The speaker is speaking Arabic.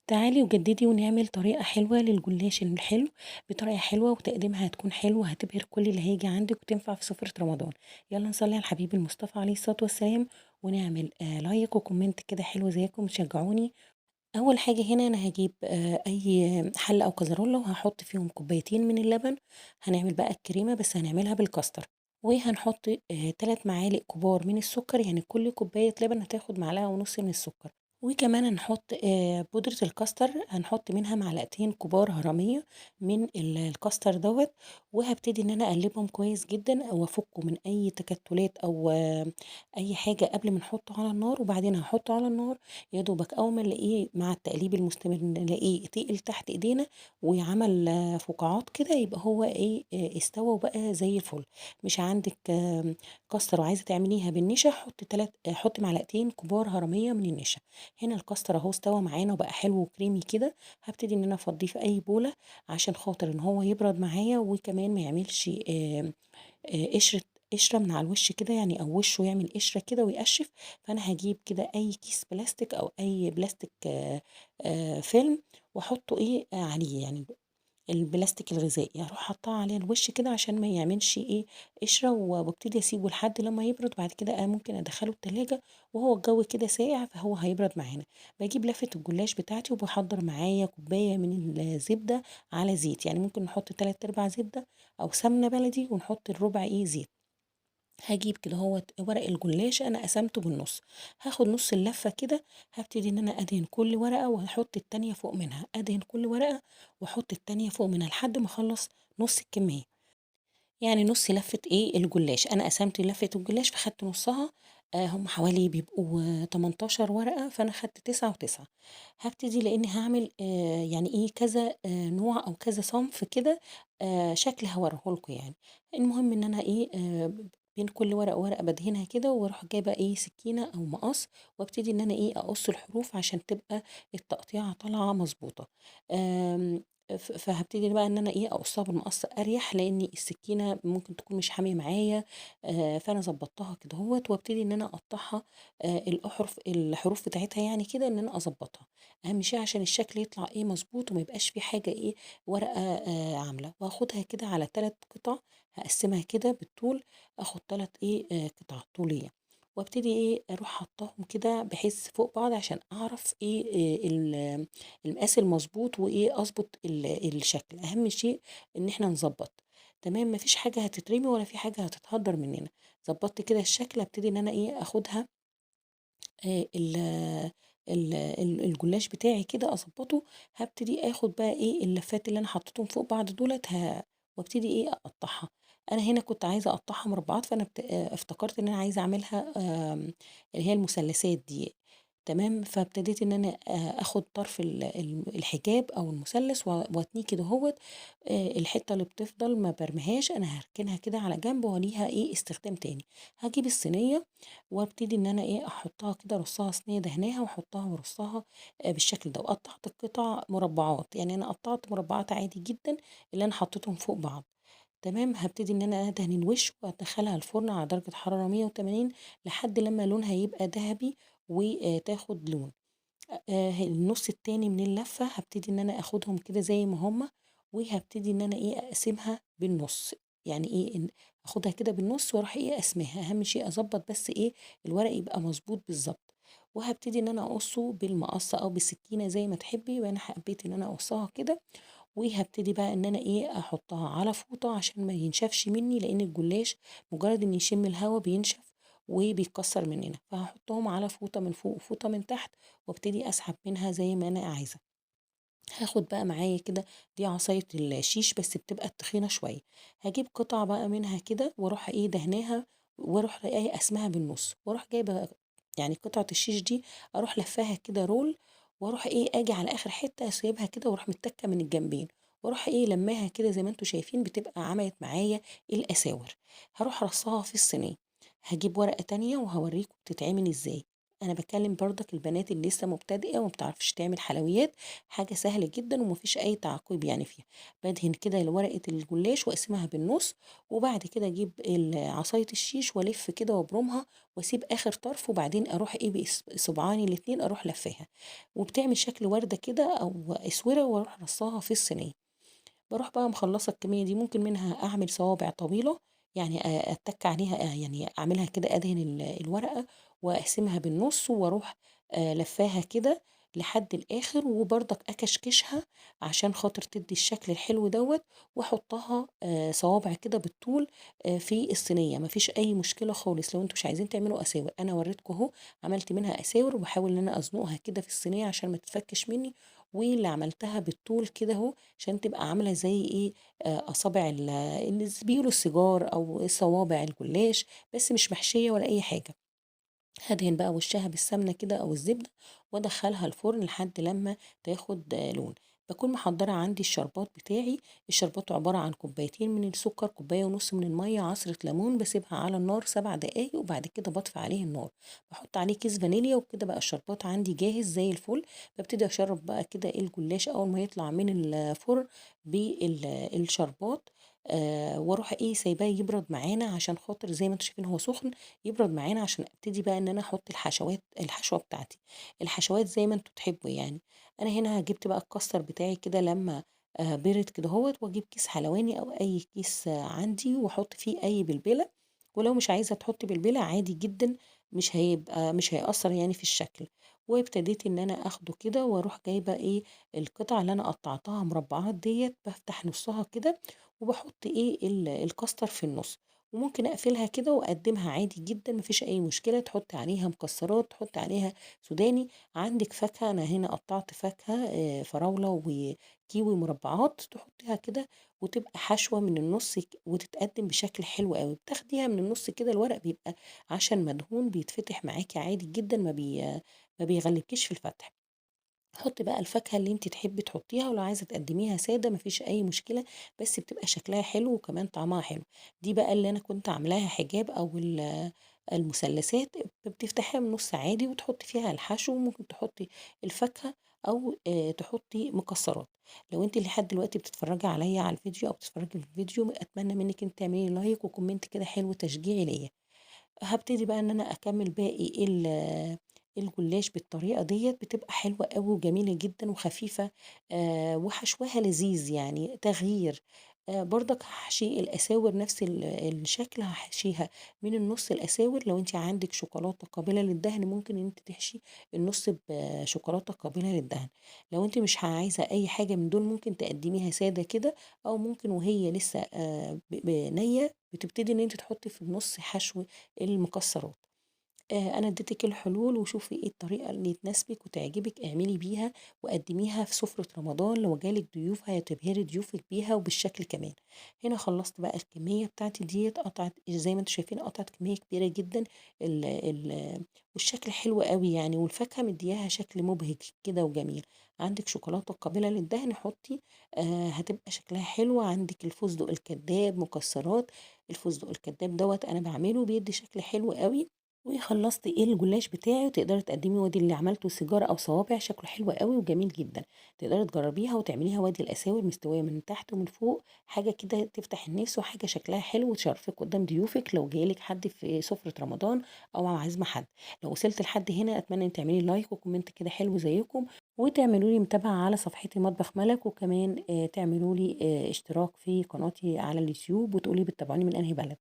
تعالي وجددي ونعمل طريقة حلوة للجلاش الحلو بطريقة حلوة وتقديمها هتكون حلو وهتبهر كل اللي هيجي عندك وتنفع في سفرة رمضان. يلا نصلي على الحبيب المصطفى عليه الصلاة والسلام ونعمل لايك وكومنت كده حلو زيكم تشجعوني. اول حاجة هنا انا هجيب اي حلة او كزرولة وهحط فيهم كوبايتين من اللبن. هنعمل بقى الكريمة بس هنعملها بالكاستر. وهنحط 3 معالق كبار من السكر، يعني كل كوباية لبن هتاخد معلقة ونص من السكر. وكمان هنحط بودرة الكاستر، هنحط منها معلقتين كبار هرمية من الكاستر دوت. وهبتدي ان انا اقلبهم كويس جدا وافكه من اي تكتلات او اي حاجة قبل ما نحطه على النار، وبعدين هحطه على النار. يا دوبك اول ما نلاقيه مع التقليب المستمر نلاقيه تقل تحت ايدينا وعمل فقاعات كده، يبقى هو ايه استوى وبقى زي الفل. مش عندك كاستر وعايزه تعمليها بالنشا، حطي معلقتين كبار هرميه من النشا. هنا الكاستر اهو استوى معانا وبقى حلو وكريمي كده. هبتدي ان انا افضيه في اي بوله عشان خاطر ان هو يبرد معايا وكمان ما يعملش قشرة من على الوش كده، يعني او وشه يعمل قشرة كده ويقشف. فانا هجيب كده اي كيس بلاستيك او اي بلاستيك فيلم واحطه عليه، يعني البلاستيك الغذائي هروح حاطاه عليه الوش كده عشان ما يعملش قشرة، وابتدي اسيبه لحد لما يبرد. بعد كده ممكن ادخله التلاجة وهو الجو كده ساقع فهو هيبرد معانا. بجيب لفة الجلاش بتاعتي وبحضر معايا كوباية من الزبدة على زيت، يعني ممكن نحط 3/4 زبدة او سمنة بلدي ونحط الربع زيت. هاجيب كده هو ورق الجلاش انا قسمته بالنص، هاخد نص اللفة كده. هبتدي ان انا ادهن كل ورقة وهحط التانية فوق منها، ادهن كل ورقة واحط التانية فوق منها لحد ما اخلص نص الكمية. يعني نص لفة الجلاش انا قسمت لفة الجلاش فخدت نصها. هم حوالي بيبقوا 18 ورقة فانا خدت 9 و9. هبتدي لاني هعمل يعني كذا نوع او كذا صنف كده. شكل هوريهولكوا يعني. المهم ان انا بين كل ورقة وورقة بدهنها كده واروح جايبة سكينة او مقص، وابتدي ان انا اقص الحروف عشان تبقى التقطيعة طالعة مظبوطة. آمم فهابتدي بقى إن أنا أقصها بالمقص أريح، لإن السكينة ممكن تكون مش حامية معايا. فأنا ضبطتها كدهوّة وابتدي إن أنا أقطّعها الحروف بتاعتها يعني كده إن أنا أضبطها. أهم شيء عشان الشكل يطلع مضبوط وما يبقاش في حاجة ورقة عاملة، وآخدها كده على 3 قطع. هاقسّمها كده بالطول، آخد 3 قطع طولية. وابتدي أروح حاطاهم كده بحيث فوق بعض عشان أعرف المقاس المظبوط أضبط الشكل. أهم شيء إن إحنا نضبّط. تمام، ما فيش حاجة هتترمي ولا في حاجة هتتهدّر مننا. ضبّطت كده الشكل هابتدي إن أنا آخُدها ال الجلاش بتاعي كده أضبّطه. هابتدي آخُد بقى اللفّات اللي أنا حطيتهم فوق بعض دُولة وابتدي أقطّعها. أنا هنا كنت عايزة أقطّعها مربعات فأنا افتكرت إن أنا عايزة أعملها اللي هي المثلثات دي. تمام، فابتديت إن أنا آخُد طرف الحجاب أو المثلث واتنيه كدهوّة. الحتّة اللي بتفضل ما بارميهاش، أنا هاركنها كده على جنب وليها استخدام تاني. هاجيب الصينية وابتدي إن أنا أحطها كده أرصها صينية دهناها واحطها وارصها بالشكل ده، وقطعت القطع مربعات، يعني أنا قطعت مربعات عادي جدًا اللي أنا حطيتهم فوق بعض. تمام، هابتدي إن أنا أدهن الوش وأدخلها الفرن على درجة حرارة 180 لحد لما لونها يبقى دهبي وتاخد لون. النص التاني من اللفة هابتدي إن أنا آخدهم كده زي ما هُم، وهابتدي إن أنا أقسمها بالنُص. يعني آخدها كده بالنُص وأروح قاسماها. أهم شيء أضبّط بس الورق يبقى مضبوط بالضبط. وهابتدي إن أنا أقصه بالمقص أو بالسكينة زي ما تحبي، وأنا حبيت إن أنا أقصها كده. وهابتدي بقى إن أنا أحطها على فوطة عشان ما ينشفش مني، لإن الجلاش مجرد إن يشم الهوا بينشف وبيتكسر مننا. فهاحطهم على فوطة من فوق وفوطة من تحت وابتدي أسحب منها زي ما أنا عايزة. هاخد بقى معايا كده، دي عصاية الشيش بس بتبقى تخينة شوية. هاجيب قطعة بقى منها كده واروح دهناها، واروح قاسماها بالنص، واروح جايبة يعني قطعة الشيش دي اروح لفاها كده رول، واروح اجي على اخر حتة اسيبها كده واروح متكة من الجنبين، واروح لماها كده زي ما انتوا شايفين بتبقى عملت معايا الاساور. هروح رصاها في الصينية. هجيب ورقة تانية وهوريكم بتتعمل ازاي. أنا باكلم برضك البنات اللي لسه مبتدئة وما بتعرفش تعمل حلويات، حاجة سهلة جدًا وما فيش أي تعقيد يعني فيها. بادهن كده ورقة الجلاش وأقسمها بالنُص، وبعد كده أجيب عصاية الشيش وألِف كده وأبرمها وأسيب آخر طرف، وبعدين أروح إيه صباعاني الاتنين أروح لافاها، وبتعمل شكل وردة كده أو إسورة وأروح رصاها في الصينية. باروح بقى مخلّصة الكمية دي، ممكن منها أعمل صوابع طويلة، يعني أتَّك عليها يعني أعملها كده أدهن الورقة وأقسمها بالنُص وأروح لافّاها كده لحد الآخر، وبرضك أكشكشها عشان خاطر تدّي الشكل الحلو دوّة، وأحطها صوابع كده بالطول في الصينية، ما فيش أي مشكلة خالص لو أنتم مش عايزين تعملوا أساور. أنا وريتكم أهو عملت منها أساور، وباحاول إن أنا أزنقها كده في الصينية عشان ما تتفكش منّي، واللي عملتها بالطول كده أهو عشان تبقى عاملة زي إيه، أصابع اللي بيقولوا السيجار أو صوابع الجلاش، بس مش محشية ولا أي حاجة. هادهن بقى وشها بالسمنة كده أو الزبدة وأدخلها الفرن لحد لما تاخد لون. بكون محضرة عندي الشربات بتاعي. الشربات عبارة عن كوبايتين من السكر، كوباية ونص من المية، عصرة ليمون، بسيبها على النار 7 دقايق وبعد كده بطفي عليه النار. بحط عليه كيس فانيليا وكده بقى الشربات عندي جاهز زي الفل. ببتدي أشرب بقى كده الجلاش أول ما يطلع من الفرن بالشربات. واروح سايباه يبرد معانا عشان خاطر زي ما انتم شايفين هو سخن، يبرد معانا عشان ابتدي بقى ان انا احط الحشوه بتاعتي. الحشوات زي ما انتوا تحبوا يعني. انا هنا جبت بقى الكاستر بتاعي كده لما برد كده هوت، واجيب كيس حلواني او اي كيس عندي واحط فيه اي بلبله. ولو مش عايزه تحطي بلبله عادي جدا، مش هيأثر يعني في الشكل. وابتديت ان انا اخده كده واروح جايبه القطع اللي انا قطعتها مربعات ديت، بفتح نصها كده وباحط الكاستر في النُص، وممكن أقفلها كده وأقدّمها عادي جدًا ما فيش أي مشكلة، تحطّي عليها مكسرات، تحطّي عليها سوداني، عندِك فاكهة أنا هنا قطّعت فاكهة فراولة وكيوي مربعات، تحطّيها كده وتبقى حشوة من النُص وتتقدّم بشكل حلو أوي. بتاخديها من النُص كده الورق بيبقى عشان مدهون بيتفتح معاكِ عادي جدًا، ما بيغلّبكيش في الفتح. حطي بقى الفاكهة اللي انت تحبي تحطيها، ولو عايزة تقدميها سادة مفيش اي مشكلة، بس بتبقى شكلها حلو وكمان طعمها حلو. دي بقى اللي انا كنت عاملاها حجاب او المثلثات، بتفتحيها من النص عادي وتحطي فيها الحشو، وممكن تحطي الفاكهة او تحطي مكسرات. لو انت لحد دلوقتي بتتفرجي عليا على الفيديو او بتتفرجي في الفيديو، اتمنى منك انت تعملي لايك وكومنت كده حلو تشجيعي ليا. هابتدي بقى إن أنا أكمّل باقي الجلاش بالطريقة ديّة، بتبقى حلوة أوي وجميلة جدًا وخفيفة، وحشوها لذيذ يعني تغيير. برضك هاحشي الأساور نفس الشكل، هاحشيها من النُص الأساور. لو أنتِ عندِك شوكولاتة قابلة للدهن ممكن إن أنتِ تحشي النُص بشوكولاتة قابلة للدهن. لو أنتِ مش عايزة أي حاجة من دول ممكن تقدّميها سادة كده، أو ممكن وهي لسه نيّة بتبتدي إن أنتِ تحطّي في النُص حشو المكسرات. أنا اديتِك الحلول وشوفي إيه الطريقة اللي تناسبِك وتعجبِك اعملي بيها وقدّميها في سفرة رمضان، لو جالِك ضيوف هتبهري ضيوفِك بيها وبالشكل كمان. هنا خلّصت بقى الكمية بتاعتي ديّة، زي ما أنتم شايفين قطعت كمية كبيرة جدًا. ال ال والشكل حلو أوي يعني، والفاكهة مدياها شكل مبهج كده وجميل. عندِك شوكولاتة قابلة للدهن حطّي، هتبقى شكلها حلو. عندِك الفستق الكدّاب، مكسرات. الفستق الكدّاب دوّة أنا باعمله بيدّي شكل حلو أوي. وخلّصتِ الجلاش بتاعي وتقدري تقدّميه وادي اللي عملته سيجارة أو صوابع، شكله حلو أوي وجميل جدًا. تقدري تجرّبيها وتعمليها وادي الأساور مستوية من تحت ومن فوق، حاجة كده تفتح النِّفس وحاجة شكلها حلو وتشرّفِك قدّام ضيوفِك لو جاي لِك حد في سفرة رمضان أو عازمة حد. لو وصلتِ لحد هنا أتمنى إنِّك تعملي لايك وكومنت كده حلو زيّكم، وتعملوا لي متابعة على صفحتي مطبخ ملك، وكمان تعملوا لي اشتراك في قناتي على اليوتيوب وتقولوا لي بتتابعوني من أنهي بلد.